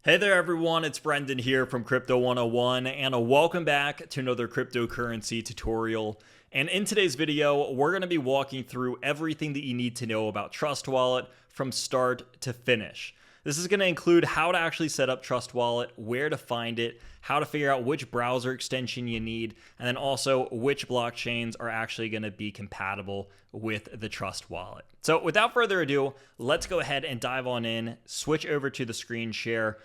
Hey there everyone, it's Brendan here from Crypto 101 and welcome back to another cryptocurrency tutorial. And in today's video, we're going to be walking through everything that you need to know about Trust Wallet from start to finish. This is going to include how to actually set up Trust Wallet, where to find it, how to figure out which browser extension you need, and then also which blockchains are actually going to be compatible with the Trust Wallet. So without further ado, let's go ahead and dive on in, switch over to the screen share.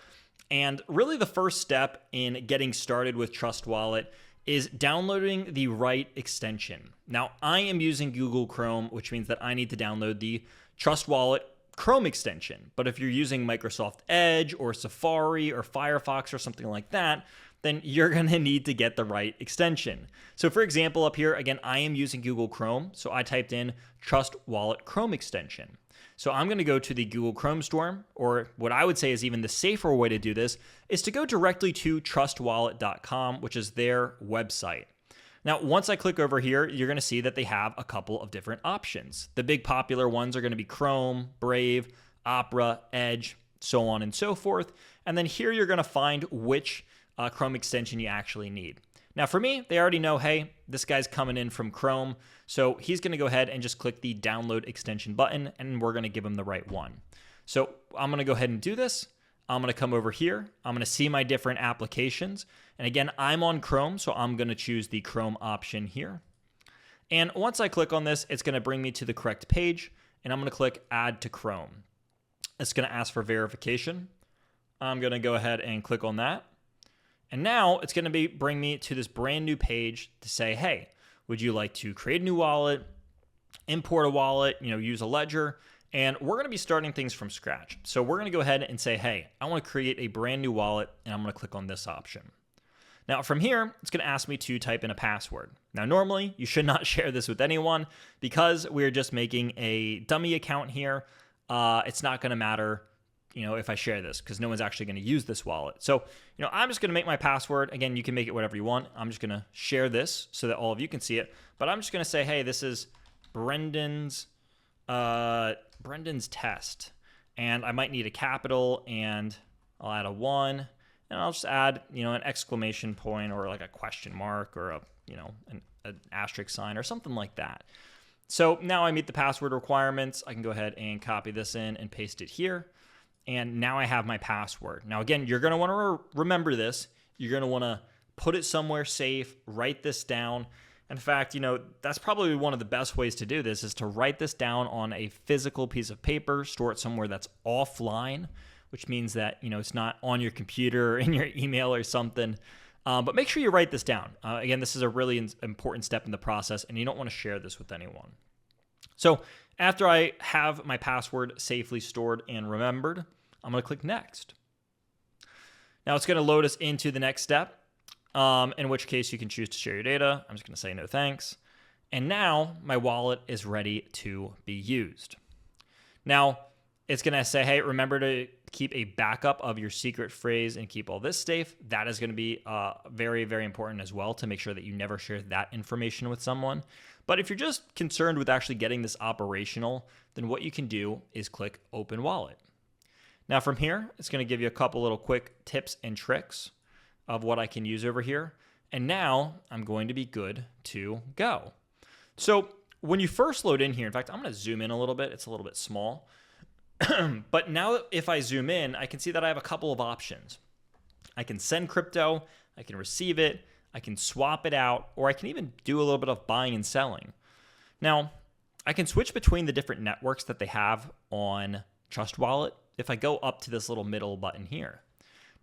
And really the first step in getting started with Trust Wallet is downloading the right extension. Now, I am using Google Chrome, which means that I need to download the Trust Wallet Chrome extension. But if you're using Microsoft Edge or Safari or Firefox or something like that, then you're going to need to get the right extension. So for example, up here, again, I am using Google Chrome. So I typed in Trust Wallet Chrome extension. So I'm going to go to the Google Chrome store, or what I would say is even the safer way to do this is to go directly to trustwallet.com, which is their website. Now, once I click over here, you're going to see that they have a couple of different options. The big popular ones are going to be Chrome, Brave, Opera, Edge, so on and so forth. And then here you're going to find which Chrome extension you actually need. Now for me, they already know, hey, this guy's coming in from Chrome. So he's going to go ahead and just click the download extension button and we're going to give him the right one. So I'm going to go ahead and do this. I'm going to come over here. I'm going to see my different applications. And again, I'm on Chrome, so I'm going to choose the Chrome option here. And once I click on this, it's going to bring me to the correct page. And I'm going to click Add to Chrome. It's going to ask for verification. I'm going to go ahead and click on that. And now it's going to bring me to this brand new page to say, hey, would you like to create a new wallet, import a wallet, use a ledger? And we're going to be starting things from scratch. So we're going to go ahead and say, hey, I want to create a brand new wallet, and I'm going to click on this option. Now from here, it's going to ask me to type in a password. Now normally you should not share this with anyone because we're just making a dummy account here. It's not going to matter if I share this, because no one's actually going to use this wallet. So, I'm just going to make my password. Again, you can make it whatever you want. I'm just going to share this so that all of you can see it. But I'm just going to say, hey, this is Brendan's test. And I might need a capital, and I'll add a 1. And I'll just add, an exclamation point or like a question mark or an asterisk sign or something like that. So now I meet the password requirements. I can go ahead and copy this in and paste it here. And now I have my password. Now, again, you're going to want to remember this. You're going to want to put it somewhere safe, write this down. In fact, that's probably one of the best ways to do this is to write this down on a physical piece of paper, store it somewhere that's offline, which means that, it's not on your computer or in your email or something. But make sure you write this down. Again, this is a really important step in the process, and you don't want to share this with anyone. So after I have my password safely stored and remembered, I'm going to click Next. Now it's going to load us into the next step, in which case you can choose to share your data. I'm just going to say no thanks. And now my wallet is ready to be used. Now it's going to say, hey, remember to keep a backup of your secret phrase and keep all this safe. That is going to be very, very important as well to make sure that you never share that information with someone. But if you're just concerned with actually getting this operational, then what you can do is click Open Wallet. Now from here, it's going to give you a couple little quick tips and tricks of what I can use over here. And now I'm going to be good to go. So when you first load in here, in fact, I'm going to zoom in a little bit. It's a little bit small. But now if I zoom in, I can see that I have a couple of options. I can send crypto, I can receive it, I can swap it out, or I can even do a little bit of buying and selling. Now, I can switch between the different networks that they have on Trust Wallet if I go up to this little middle button here.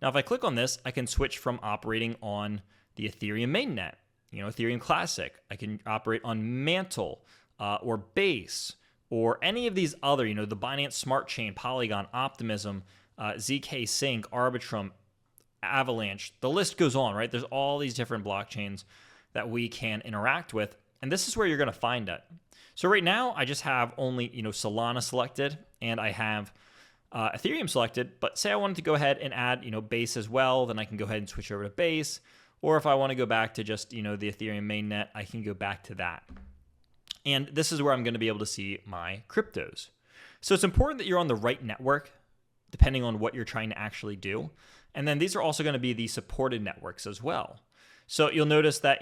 Now, if I click on this, I can switch from operating on the Ethereum mainnet, Ethereum Classic. I can operate on Mantle or Base or any of these other, the Binance Smart Chain, Polygon, Optimism, ZK Sync, Arbitrum, Avalanche, the list goes on, right? There's all these different blockchains that we can interact with, and this is where you're going to find it. So right now, I just have only, Solana selected, and I have Ethereum selected, but say I wanted to go ahead and add, Base as well, then I can go ahead and switch over to Base, or if I want to go back to just, the Ethereum mainnet, I can go back to that. And this is where I'm going to be able to see my cryptos. So it's important that you're on the right network depending on what you're trying to actually do. And then these are also going to be the supported networks as well. So you'll notice that,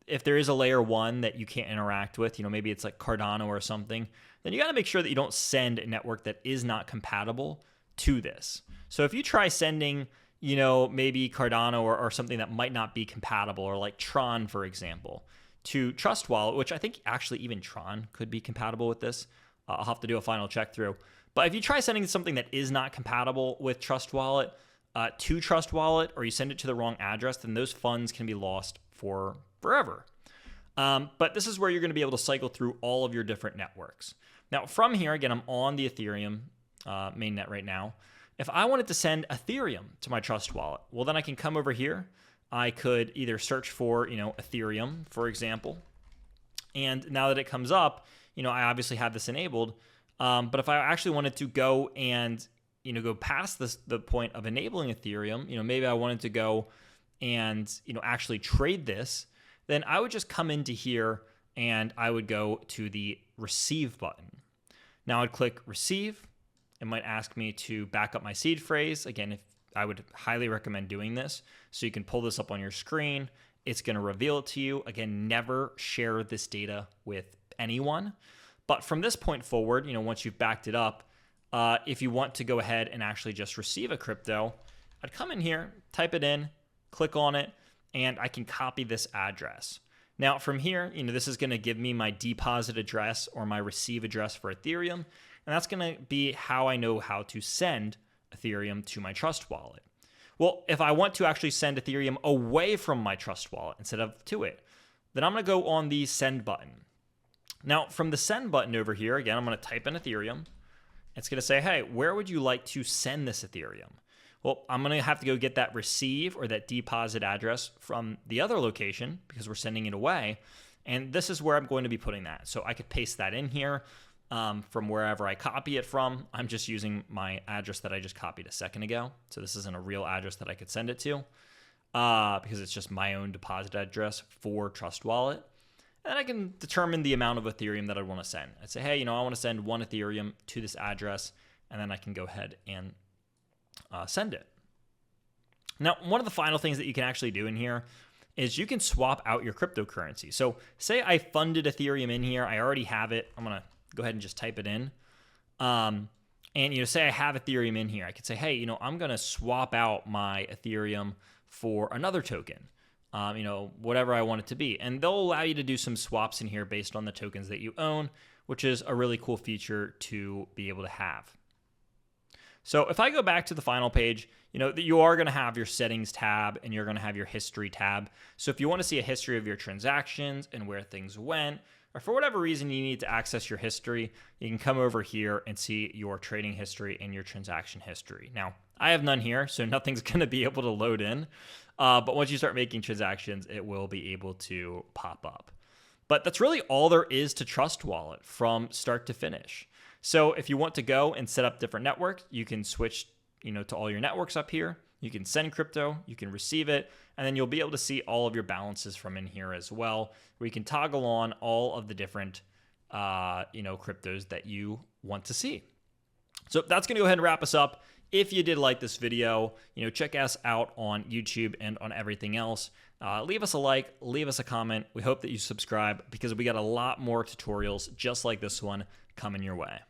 if there is a layer 1 that you can't interact with, maybe it's like Cardano or something, then you got to make sure that you don't send a network that is not compatible to this. So if you try sending, maybe Cardano or something that might not be compatible, or like Tron, for example, to Trust Wallet, which I think actually even Tron could be compatible with this. I'll have to do a final check through. But if you try sending something that is not compatible with Trust Wallet to Trust Wallet, or you send it to the wrong address, then those funds can be lost for forever. But this is where you're going to be able to cycle through all of your different networks. Now, from here, again, I'm on the Ethereum mainnet right now. If I wanted to send Ethereum to my Trust Wallet, well, then I can come over here. I could either search for, Ethereum, for example. And now that it comes up, I obviously have this enabled. But if I actually wanted to go and, go past the point of enabling Ethereum, maybe I wanted to go and, actually trade this, then I would just come into here and I would go to the receive button. Now I'd click receive. It might ask me to back up my seed phrase. Again, if I would highly recommend doing this. So you can pull this up on your screen. It's going to reveal it to you. Again, never share this data with anyone. But from this point forward, once you've backed it up, if you want to go ahead and actually just receive a crypto, I'd come in here, type it in, click on it, and I can copy this address. Now from here, this is going to give me my deposit address or my receive address for Ethereum, and that's going to be how I know how to send Ethereum to my Trust Wallet. Well, if I want to actually send Ethereum away from my Trust Wallet instead of to it, then I'm going to go on the send button. Now from the send button over here, again, I'm going to type in Ethereum. It's going to say, hey, where would you like to send this Ethereum? Well, I'm going to have to go get that receive or that deposit address from the other location because we're sending it away. And this is where I'm going to be putting that. So I could paste that in here from wherever I copy it from. I'm just using my address that I just copied a second ago. So this isn't a real address that I could send it to because it's just my own deposit address for Trust Wallet. And I can determine the amount of Ethereum that I want to send. I'd say, hey, I want to send 1 Ethereum to this address, and then I can go ahead and send it. Now, one of the final things that you can actually do in here is you can swap out your cryptocurrency. So say I funded Ethereum in here. I already have it. I'm going to go ahead and just type it in. And, say I have Ethereum in here. I could say, hey, I'm going to swap out my Ethereum for another token. Whatever I want it to be. And they'll allow you to do some swaps in here based on the tokens that you own, which is a really cool feature to be able to have. So if I go back to the final page, you are going to have your settings tab and you're going to have your history tab. So if you want to see a history of your transactions and where things went, or for whatever reason you need to access your history, you can come over here and see your trading history and your transaction history. Now, I have none here, so nothing's going to be able to load in. But once you start making transactions, it will be able to pop up. But that's really all there is to Trust Wallet from start to finish. So if you want to go and set up different networks, you can switch, to all your networks up here. You can send crypto, you can receive it, and then you'll be able to see all of your balances from in here as well, where you can toggle on all of the different, cryptos that you want to see. So that's going to go ahead and wrap us up. If you did like this video, check us out on YouTube and on everything else. Leave us a like, leave us a comment. We hope that you subscribe because we got a lot more tutorials just like this one coming your way.